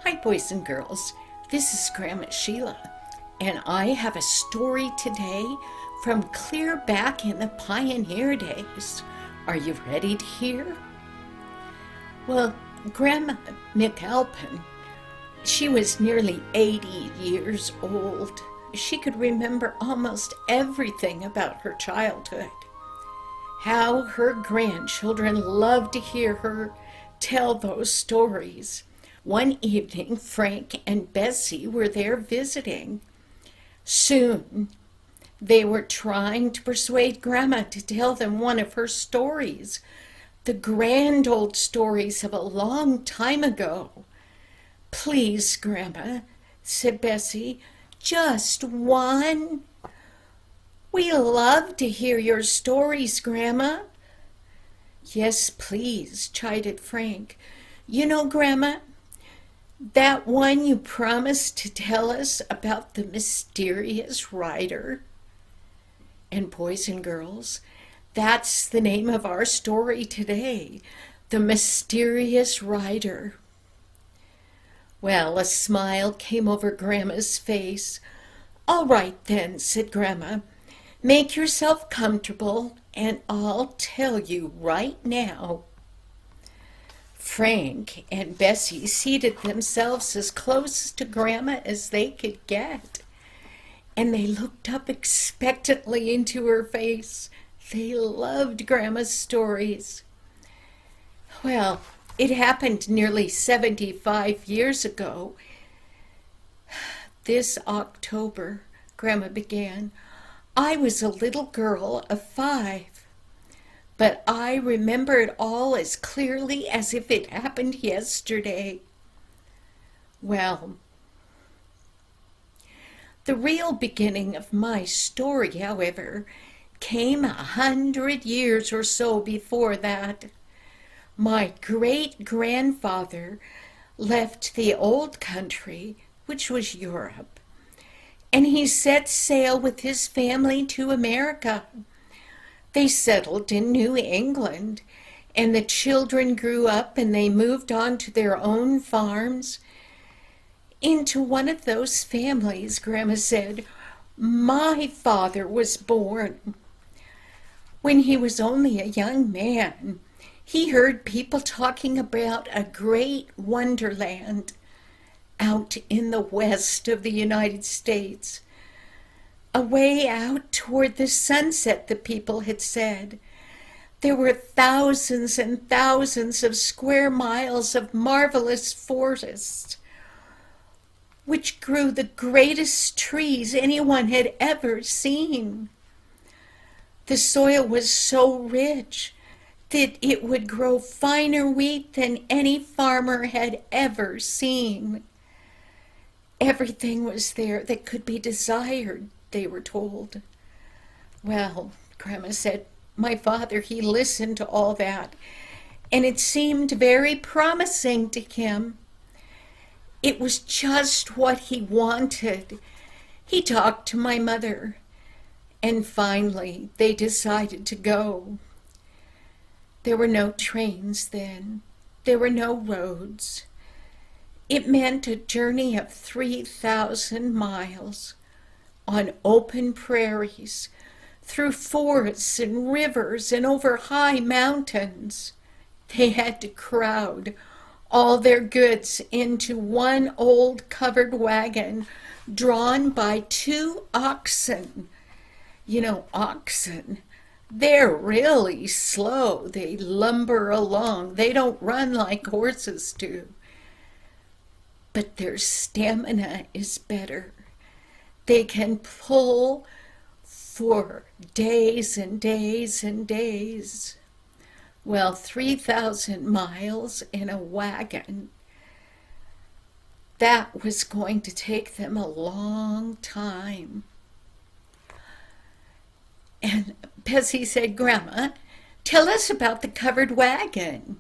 Hi, boys and girls. This is Grandma Sheila, and I have a story today from clear back in the pioneer days. Are you ready to hear? Well, Grandma McAlpin, she was nearly 80 years old. She could remember almost everything about her childhood. How her grandchildren loved to hear her tell those stories. One evening, Frank and Bessie were there visiting. Soon, they were trying to persuade Grandma to tell them one of her stories, the grand old stories of a long time ago. "Please, Grandma," said Bessie, "just one." "We love to hear your stories, Grandma." "Yes, please," chided Frank. "You know, Grandma, that one you promised to tell us about the mysterious rider?" And boys and girls, that's the name of our story today, The Mysterious Rider. Well, a smile came over Grandma's face. "All right then," said Grandma. "Make yourself comfortable, and I'll tell you right now." Frank and Bessie seated themselves as close to Grandma as they could get, and they looked up expectantly into her face. They loved Grandma's stories. Well, it happened nearly 75 years ago. "This October," Grandma began, "I was a little girl of 5. But I remember it all as clearly as if it happened yesterday." Well, the real beginning of my story, however, came 100 years or so before that. My great-grandfather left the old country, which was Europe, and he set sail with his family to America. They settled in New England, and the children grew up and they moved on to their own farms. Into one of those families, Grandma said, my father was born. When he was only a young man, he heard people talking about a great wonderland out in the west of the United States. Away out toward the sunset, the people had said. There were thousands and thousands of square miles of marvelous forests, which grew the greatest trees anyone had ever seen. The soil was so rich that it would grow finer wheat than any farmer had ever seen. Everything was there that could be desired, they were told. Well, Grandma said, my father, he listened to all that, and it seemed very promising to him. It was just what he wanted. He talked to my mother, and finally they decided to go. There were no trains then. There were no roads. It meant a journey of 3,000 miles on open prairies, through forests and rivers and over high mountains. They had to crowd all their goods into one old covered wagon drawn by 2 oxen. You know, oxen, they're really slow. They lumber along. They don't run like horses do. But their stamina is better. They can pull for days and days and days. Well, 3,000 miles in a wagon, that was going to take them a long time. And Bessie said, "Grandma, tell us about the covered wagon."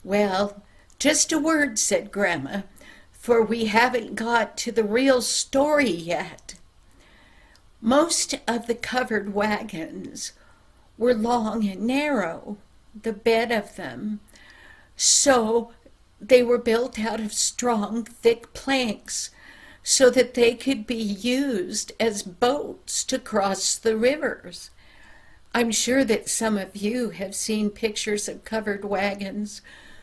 "Well, just a word," said Grandma, "for we haven't got to the real story yet. Most of the covered wagons were long and narrow, the bed of them, so They were built out of strong, thick planks so that they could be used as boats to cross the rivers. I'm sure that some of you have seen pictures of covered wagons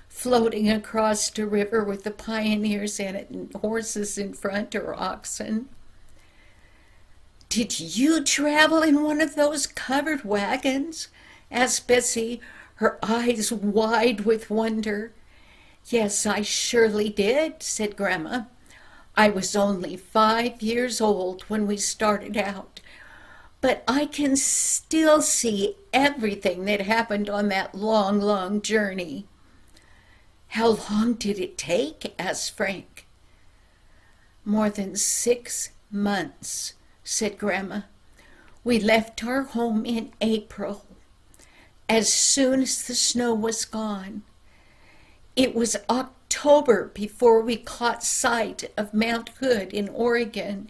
floating across the river with the pioneers in it and horses in front or oxen. Did you travel in one of those covered wagons? Asked Bessie, her eyes wide with wonder. Yes, I surely did, said Grandma. I was only 5 years old when we started out, but I can still see everything that happened on that long, long journey. How long did it take? Asked Frank. More than 6 months, said Grandma. We left our home in April, as soon as the snow was gone. It was October before we caught sight of Mount Hood in Oregon,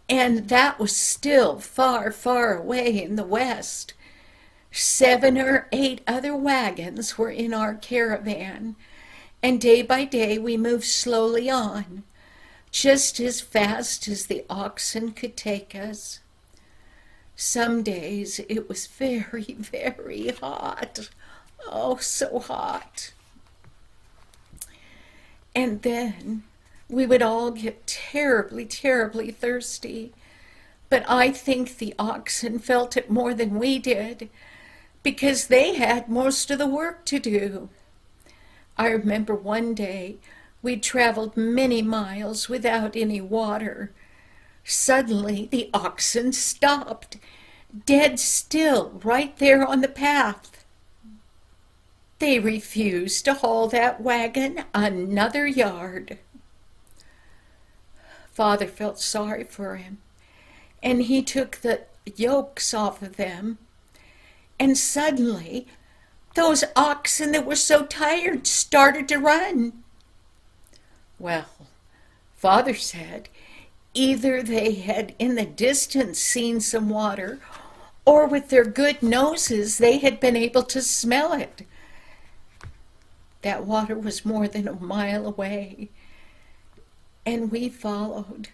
and that was still far, far away in the west. 7 or 8 other wagons were in our caravan, and day by day we moved slowly on, just as fast as the oxen could take us. Some days it was very, very hot. Oh, so hot. And then we would all get terribly, terribly thirsty. But I think the oxen felt it more than we did, because they had most of the work to do. I remember one day we traveled many miles without any water. Suddenly the oxen stopped, dead still, right there on the path. They refused to haul that wagon another yard. Father felt sorry for him, and he took the yokes off of them, and suddenly those oxen that were so tired started to run. Well, Father said either they had in the distance seen some water, or with their good noses they had been able to smell it. That water was more than a mile away, and we followed.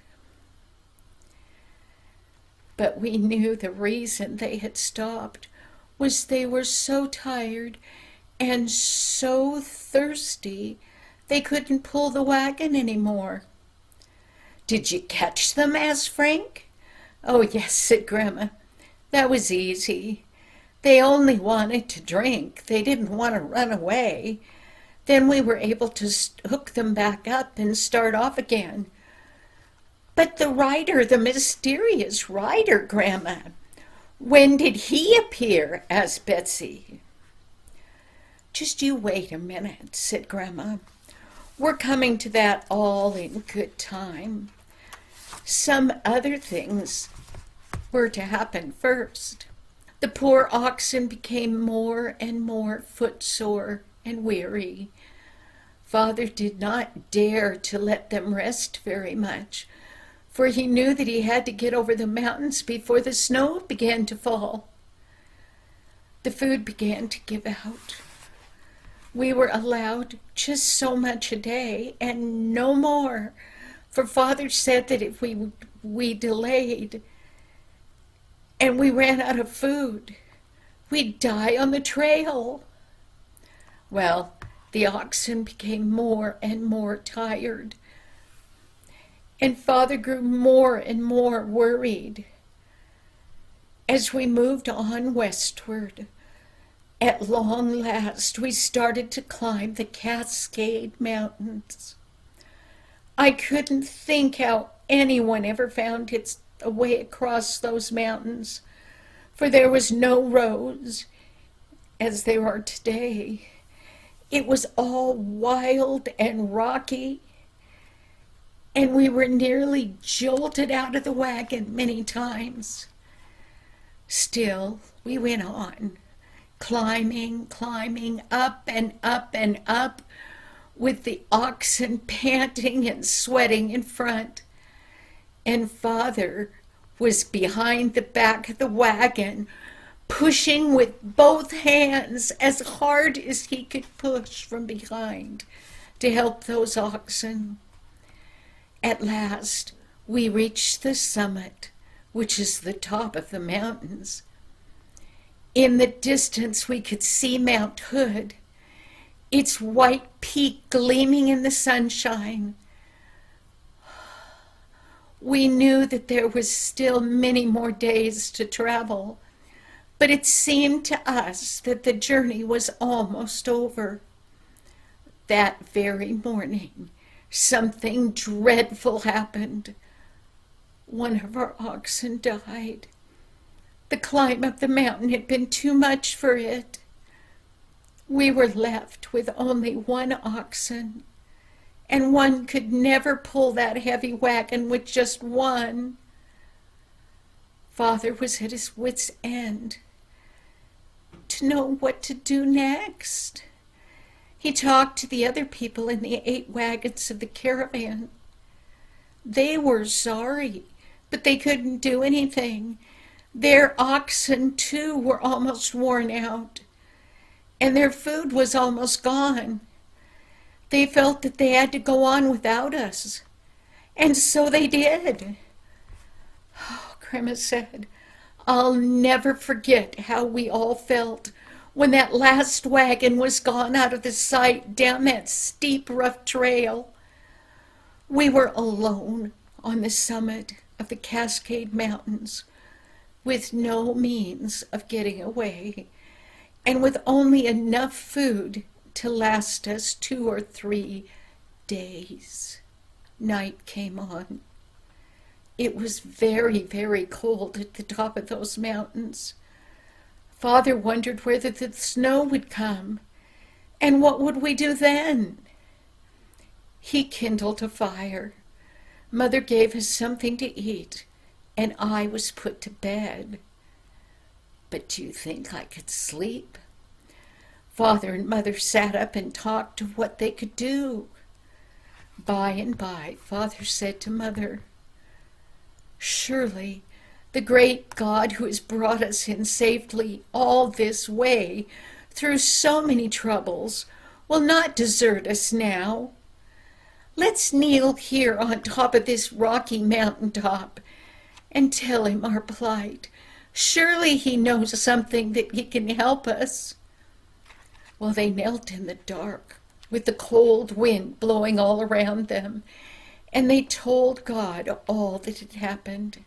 But we knew the reason they had stopped was they were so tired and so thirsty they couldn't pull the wagon anymore. Did you catch them? Asked Frank. Oh, yes, said Grandma. That was easy. They only wanted to drink. They didn't want to run away. Then we were able to hook them back up and start off again. But the rider, the mysterious rider, Grandma, when did he appear? Asked Betsy. Just you wait a minute, said Grandma. We're coming to that all in good time. Some other things were to happen first. The poor oxen became more and more footsore and weary. Father did not dare to let them rest very much, for he knew that he had to get over the mountains before the snow began to fall. The food began to give out. We were allowed just so much a day and no more, for Father said that if we delayed and we ran out of food, we'd die on the trail. Well, the oxen became more and more tired, and Father grew more and more worried. As we moved on westward, at long last we started to climb the Cascade Mountains. I couldn't think how anyone ever found a way across those mountains, for there was no roads as there are today. It was all wild and rocky, and we were nearly jolted out of the wagon many times. Still, we went on, climbing, up and up and up, with the oxen panting and sweating in front. And Father was behind the back of the wagon, pushing with both hands as hard as he could push from behind. to help those oxen. At last, we reached the summit, which is the top of the mountains. In the distance, we could see Mount Hood, its white peak gleaming in the sunshine. We knew that there was still many more days to travel, but it seemed to us that the journey was almost over. That very morning, something dreadful happened. One of our oxen died. The climb up the mountain had been too much for it. We were left with only one oxen, and one could never pull that heavy wagon with just one. Father was at his wit's end to know what to do next. He talked to the other people in the 8 wagons of the caravan. They were sorry, but they couldn't do anything. Their oxen, too, were almost worn out, and their food was almost gone. They felt that they had to go on without us, and so they did. Oh, Grandma said, I'll never forget how we all felt when that last wagon was gone out of the sight down that steep, rough trail. We were alone on the summit of the Cascade Mountains, with no means of getting away, and with only enough food to last us 2 or 3 days. Night came on. It was very, very cold at the top of those mountains. Father wondered whether the snow would come, and what would we do then? He kindled a fire. Mother gave us something to eat, and I was put to bed. But do you think I could sleep? Father and Mother sat up and talked of what they could do. By and by, Father said to Mother, surely the great God who has brought us in safely all this way through so many troubles will not desert us now. Let's kneel here on top of this rocky mountaintop and tell him our plight. Surely he knows something that he can help us. Well, they knelt in the dark with the cold wind blowing all around them, and they told God all that had happened.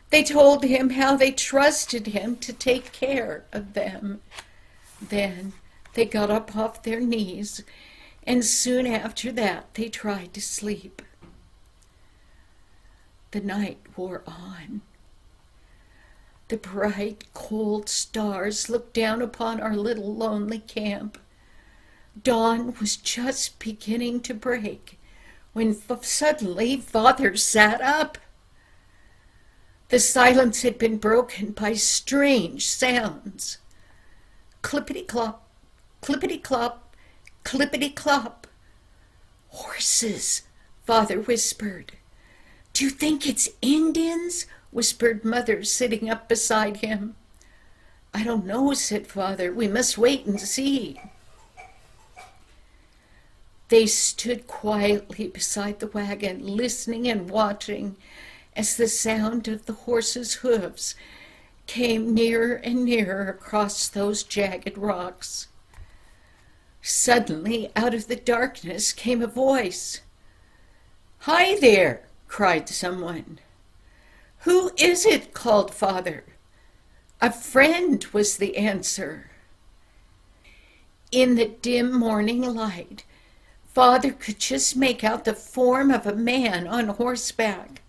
They told him how they trusted him to take care of them. Then they got up off their knees, and soon after that they tried to sleep. The night wore on. The bright, cold stars looked down upon our little lonely camp. Dawn was just beginning to break when suddenly Father sat up. The silence had been broken by strange sounds. Clippity-clop, clippity-clop, clippity-clop. Horses, Father whispered. Do you think it's Indians? Whispered Mother, sitting up beside him. I don't know, said Father. We must wait and see. They stood quietly beside the wagon, listening and watching as the sound of the horses' hooves came nearer and nearer across those jagged rocks. Suddenly, out of the darkness came a voice. Hi there, cried someone. Who is it? Called Father. A friend, was the answer. In the dim morning light, Father could just make out the form of a man on horseback,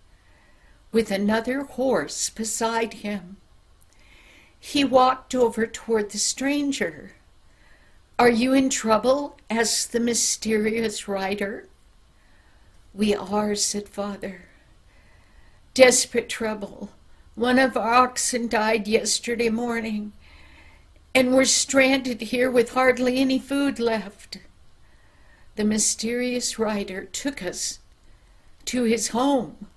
with another horse beside him. He walked over toward the stranger. Are you in trouble? Asked the mysterious rider. We are, said Father. Desperate trouble. One of our oxen died yesterday morning, and we're stranded here with hardly any food left. The mysterious rider took us to his home,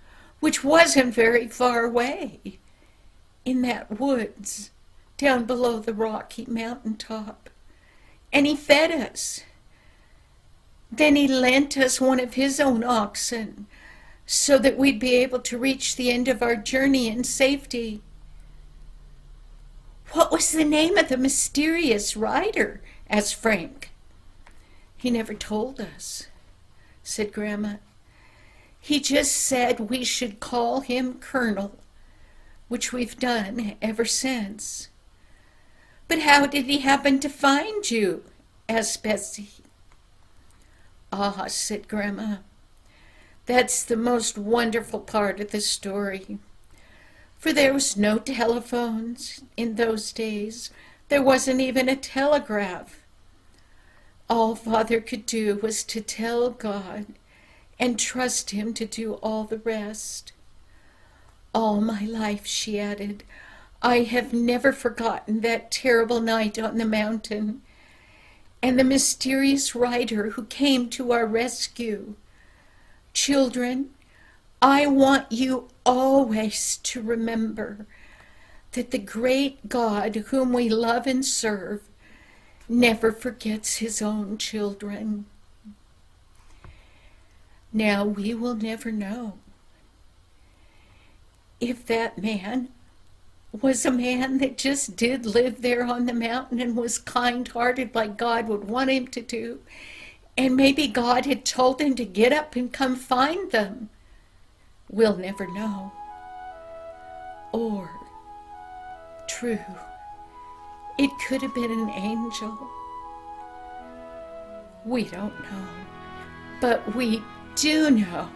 which wasn't very far away, in that woods down below the rocky mountaintop, and he fed us. Then he lent us one of his own oxen so that we'd be able to reach the end of our journey in safety. What was the name of the mysterious rider? Asked Frank. He never told us, said Grandma. He just said we should call him Colonel, which we've done ever since. But how did he happen to find you? Asked Bessie. Ah, said Grandma, that's the most wonderful part of the story. For there was no telephones in those days. There wasn't even a telegraph. All Father could do was to tell God and trust him to do all the rest. All my life, she added, I have never forgotten that terrible night on the mountain and the mysterious rider who came to our rescue. Children, I want you always to remember that the great God whom we love and serve never forgets his own children. Now we will never know if that man was a man that just did live there on the mountain and was kind-hearted like God would want him to do. And maybe God had told him to get up and come find them. We'll never know. Or, true, it could have been an angel. We don't know. But we do know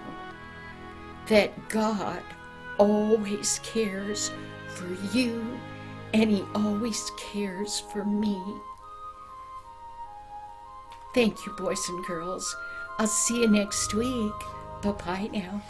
that God always cares for you, and he always cares for me. Thank you, boys and girls. I'll see you next week. Bye-bye now.